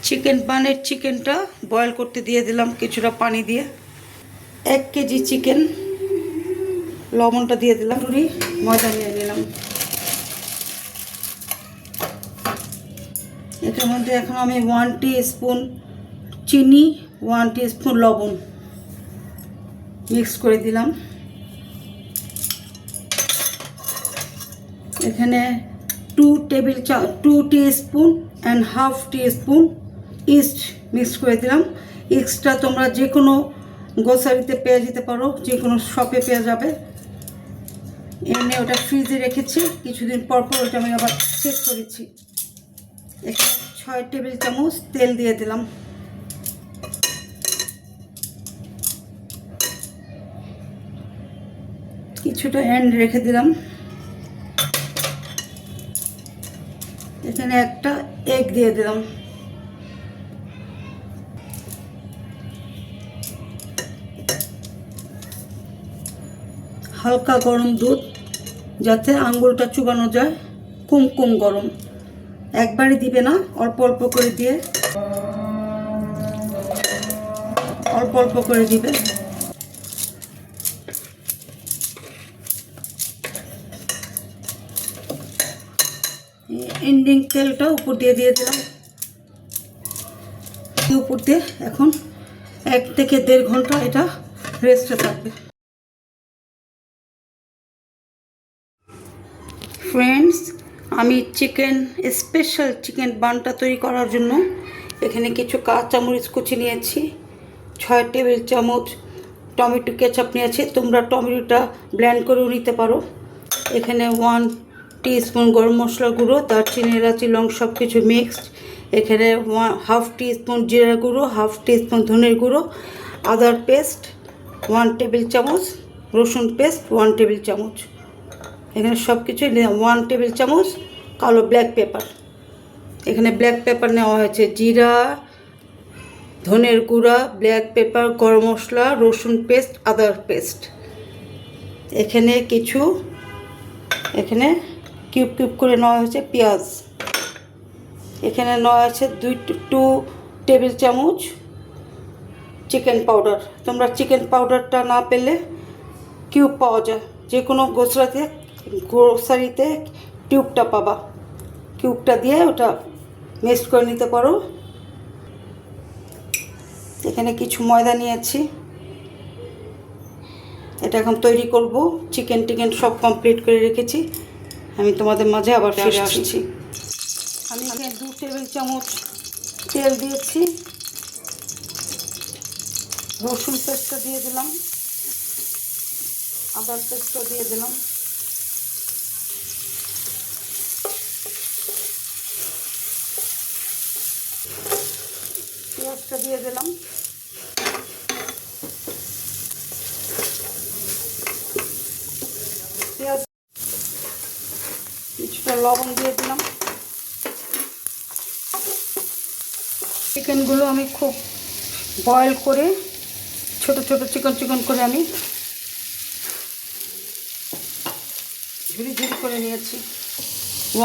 Chicken পানের চিকেনটা boil করতে দিয়ে দিলাম কিছুটা পানি দিয়ে। 1 কেজি চিকেন, লবণটা দিয়ে দিলাম, ময়দা নিয়ে নিলাম। এটার মধ্যে এখন আমি 1 টিস্পুন চিনি, 1 টিস্পুন লবণ মিক্স করে দিলাম। এখানে 2 teaspoon and half teaspoon east mix করে দিলাম। ইস্টটা তোমরা যে কোনো গ্রোসারিতে পেয়ে যেতে পারো, যে কোনো শপে পেয়ে যাবে। এনে ওটা ফ্রিজে রেখেছি, কিছুদিন পর পর ওটা আমি আবার চেক করেছি। এখানে 6 টেবিল চামচ তেল দিয়ে দিলাম। কিছুটা এন্ড রেখে দিলাম। এখানে একটা এগ দিয়ে দিলাম। হালকা গরম দুধ, যাতে আঙ্গুলটা চুবানো যায়, কুমকুম গরম। একবারই দিবে না, অল্প অল্প করে দিয়ে অল্প অল্প করে দিবে। এন্ডিং তেলটা উপর দিয়ে দিলাম। উপর দিয়ে এখন 1 থেকে 1.5 ঘন্টা এটা রেস্টে থাকবে। ফ্রেন্ডস, আমি স্পেশাল চিকেন বানটা তৈরি করার জন্য এখানে কিছু কাঁচামরিচ কুচি নিয়েছি, 6 টেবিল চামচ টমেটো কেচাপ নিয়েছি, তোমরা টমেটোটা ব্লেন্ড করেও নিতে পারো। এখানে 1 টিস্পুন গরম মশলা গুঁড়ো, দারচিনি, এলাচি, লং সব কিছু মিক্সড। এখানে হাফ টিস্পুন জিরা গুঁড়ো, হাফ টিস্পুন ধনের গুঁড়ো, আদার পেস্ট 1 টেবিল চামচ, রসুন পেস্ট 1 টেবিল চামচ। এখানে সব কিছুই 1 টেবিল চামচ কালো ব্ল্যাক পেপার। এখানে ব্ল্যাক পেপার নেওয়া হয়েছে, জিরা, ধনের গুঁড়া, ব্ল্যাক পেপার, গরম মশলা, রসুন পেস্ট, আদার পেস্ট। এখানে কিউব কিউব করে নেওয়া হয়েছে পেঁয়াজ। এখানে নেওয়া আছে 2 টেবিল চামচ চিকেন পাউডার। তোমরা চিকেন পাউডারটা না পেলে কিউব পাওয়া যায়, যে কোনো গ্রোসারিতে টিউবটা পাবা, কিউবটা দিয়ে ওটা মিক্স করে নিতে পারো। এখানে কিছু ময়দা নিয়েছি, এটা এখন তৈরি করব। চিকেন সব কমপ্লিট করে রেখেছি, আমি তোমাদের মাঝে আবার ফিরে আসছি। আমি এখানে 2 টেবিল চামচ তেল দিয়েছি, রসুন পেস্টটা দিয়ে দিলাম, আদার পেস্টটা দিয়ে দিলাম, পেঁয়াজটা দিয়ে দিলাম, কিছুটা লবণ দিয়ে দিলাম। চিকেনগুলো আমি খুব বয়েল করে ছোট ছোট চিকন করে আমি ঝুরি করে নিয়েছি।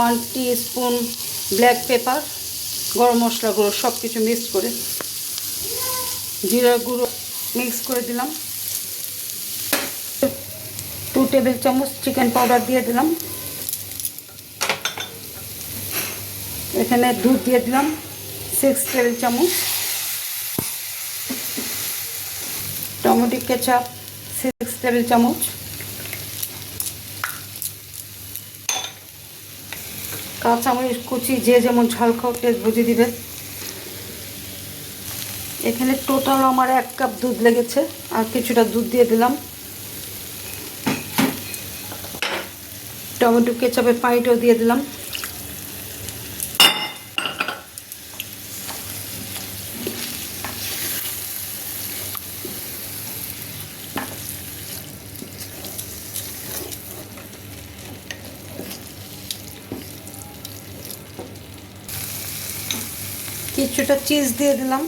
1 টিস্পুন ব্ল্যাক পেপার, গরম মশলা গুঁড়ো সব কিছু মিক্স করে, জিরা গুঁড়ো মিক্স করে দিলাম, 2 টেবিল চামচ চিকেন পাউডার দিয়ে দিলাম। এখানে দুধ দিয়ে দিলাম 6 টেবিল চামচ, টমেটো কেচাপ 6 টেবিল চামচ, কাঁচামরিচ কুচি, যে যেমন ঝাল খাও টেস্ট বুঝে দিবে। এখানে টোটাল আমার 1 কাপ দুধ লেগেছে, আর কিছুটা দুধ দিয়ে দিলাম। টমেটো কেচাপের পানিটাও দিয়ে দিলাম। কিছুটা চিজ দিয়ে দিলাম।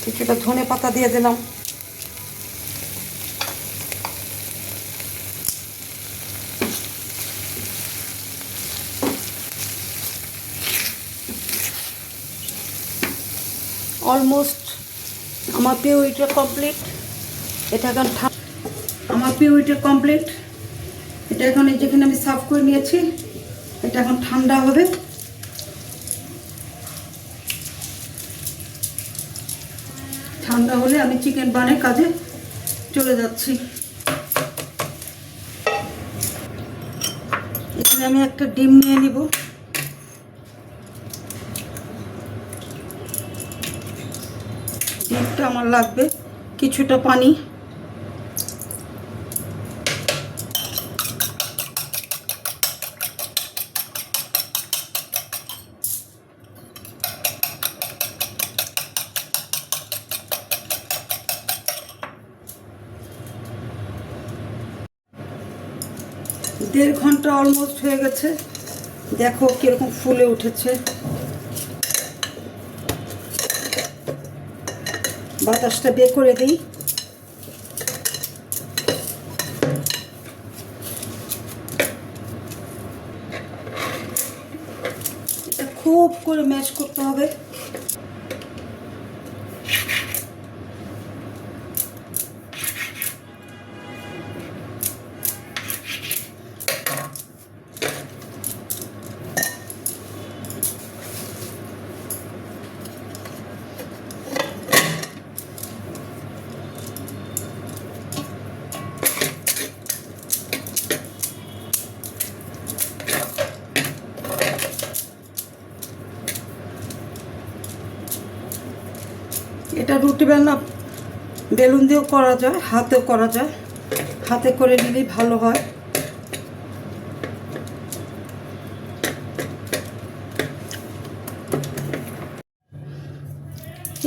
কিছুটা ধনে পাতা দিয়ে দিলাম। অলমোস্ট আমার পিউরিটা কমপ্লিট। এটা এখন আমার পিউরিটা কমপ্লিট। এটা এখন এই যেখানে আমি সার্ভ করে নিয়েছি, এটা এখন ঠান্ডা হবে। ঠান্ডা হলে আমি চিকেন বানের কাজে চলে যাচ্ছি। এখানে আমি একটা ডিম নিয়ে নিব। ডিমটা আমার লাগবে কিছুটা পানি। দেড় ঘন্টা অলমোস্ট হয়ে গেছে। দেখো কিরকম ফুলে উঠেছে। বাতাসটা বের করে দিই। এটা খুব করে ম্যাশ করতে হবে। এটা রুটি বেলুন দিয়েও করা যায়, হাতেও করা যায়। হাতে করে নিলেই ভালো হয়।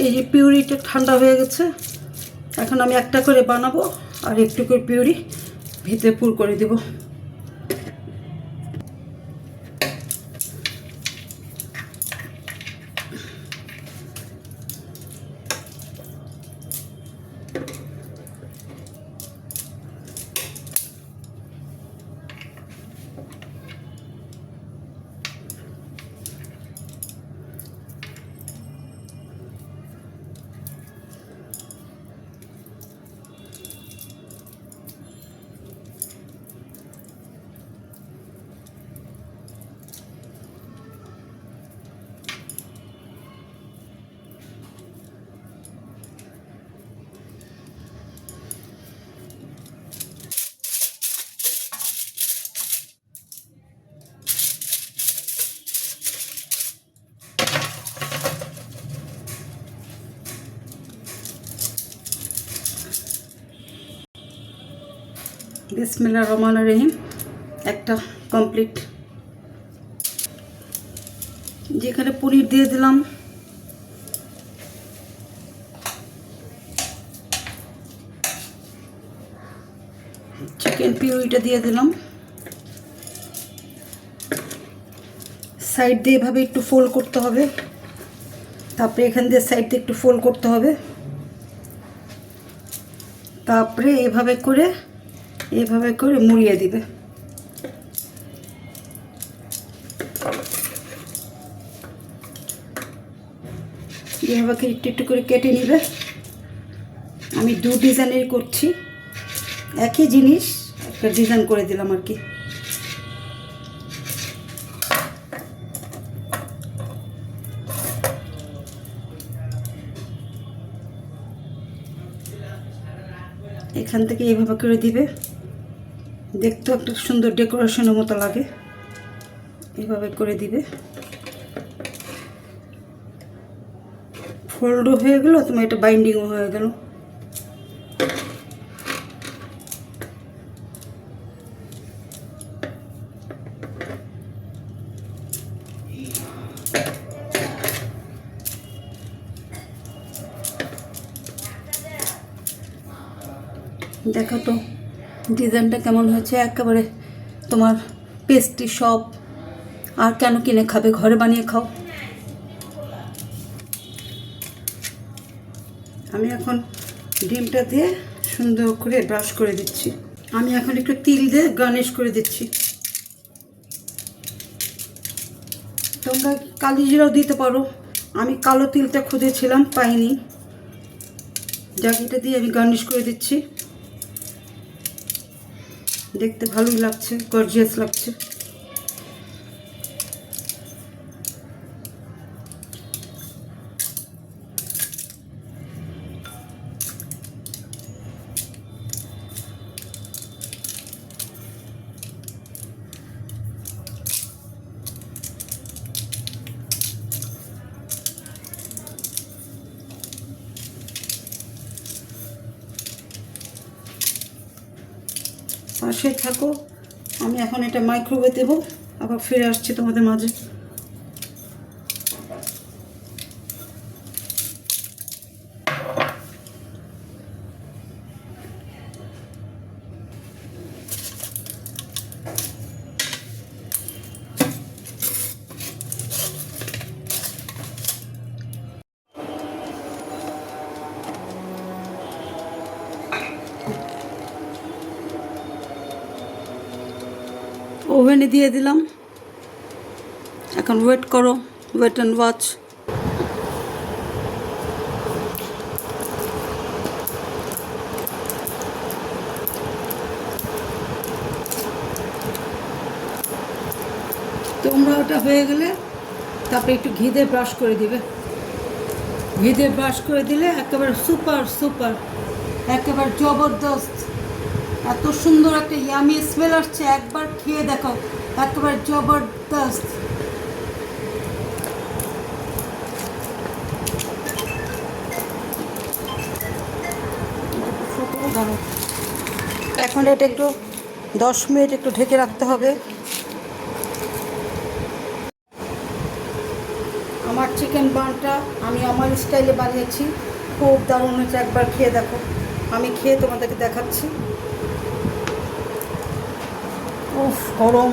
এই যে পিউরিটা ঠান্ডা হয়ে গেছে। এখন আমি একটা করে বানাবো আর একটু করে পিউরি ভিতরে পুর করে দেব। বিসমিল্লাহির রহমানির রহিম। একটা কমপ্লিট। যেখানে পনির দিয়ে দিলাম, চিকেন পিউরিটা দিয়ে দিলাম। সাইড দিয়ে এভাবে একটু ফোল্ড করতে হবে। তারপরে এখান দিয়ে সাইড দিয়ে একটু ফোল্ড করতে হবে। তারপরে এভাবে করে মুড়িয়ে দিবে। এভাবে একটু একটু করে কেটে নিবে। আমি দু ডিজাইনের করছি, একই জিনিস একটা ডিজাইন করে দিলাম আর কি। এখান থেকে এইভাবে করে দিবে। দেখতেও একটা সুন্দর ডেকোরেশনের মতো লাগে। এইভাবে করে দিবে। ফোল্ডও হয়ে গেল, তোমার এটা বাইন্ডিংও হয়ে গেল। দেখো তো ডিজাইনটা কেমন হয়েছে। একেবারে তোমার পেস্ট্রি শপ। আর কেন কিনে খাবে, ঘরে বানিয়ে খাও। আমি এখন ডিমটা দিয়ে সুন্দর করে ব্রাশ করে দিচ্ছি। আমি এখন একটু তিল দিয়ে গার্নিশ করে দিচ্ছি। তোমরা কালি জিরাও দিতে পারো, আমি কালো তিলটা খুঁজেছিলাম, পাইনি। যাক, এটা দিয়ে আমি গার্নিশ করে দিচ্ছি। দেখতে ভালোই লাগছে, গর্জিয়াস লাগছে। পাশে থাকো, আমি এখন এটা মাইক্রোওয়েভে দেবো, আবার ফিরে আসছি তোমাদের মাঝে। ওভেনে দিয়ে দিলাম, এখন ওয়েট করো, ওয়েট অ্যান্ড ওয়াচ। তোমরা ওটা হয়ে গেলে তারপরে একটু ঘি দিয়ে ব্রাশ করে দিবে। ঘি দিয়ে ব্রাশ করে দিলে একেবারে সুপার সুপার, একেবারে জবরদস্ত, এত সুন্দর একটা ইয়ামি স্মেল আসছে, একবার খেয়ে দেখো, একেবারে জবরদস্ত। এখন এটা একটু 10 মিনিট একটু ঢেকে রাখতে হবে। আমার চিকেন বানটা আমি আমার স্টাইলে বানিয়েছি, খুব দারুণ হয়েছে, একবার খেয়ে দেখো। আমি খেয়ে তোমাদেরকে দেখাচ্ছি। উফ, গরম।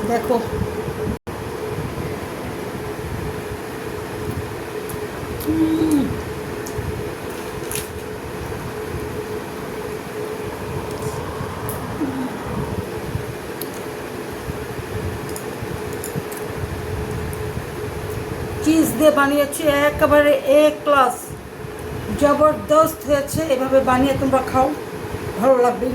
দেখো, চিজ দিয়ে বানিয়েছি, একেবারে এ ক্লাস, জবরদস্ত হয়েছে। এভাবে বানিয়ে তোমরা খাও, ভালো লাগবে।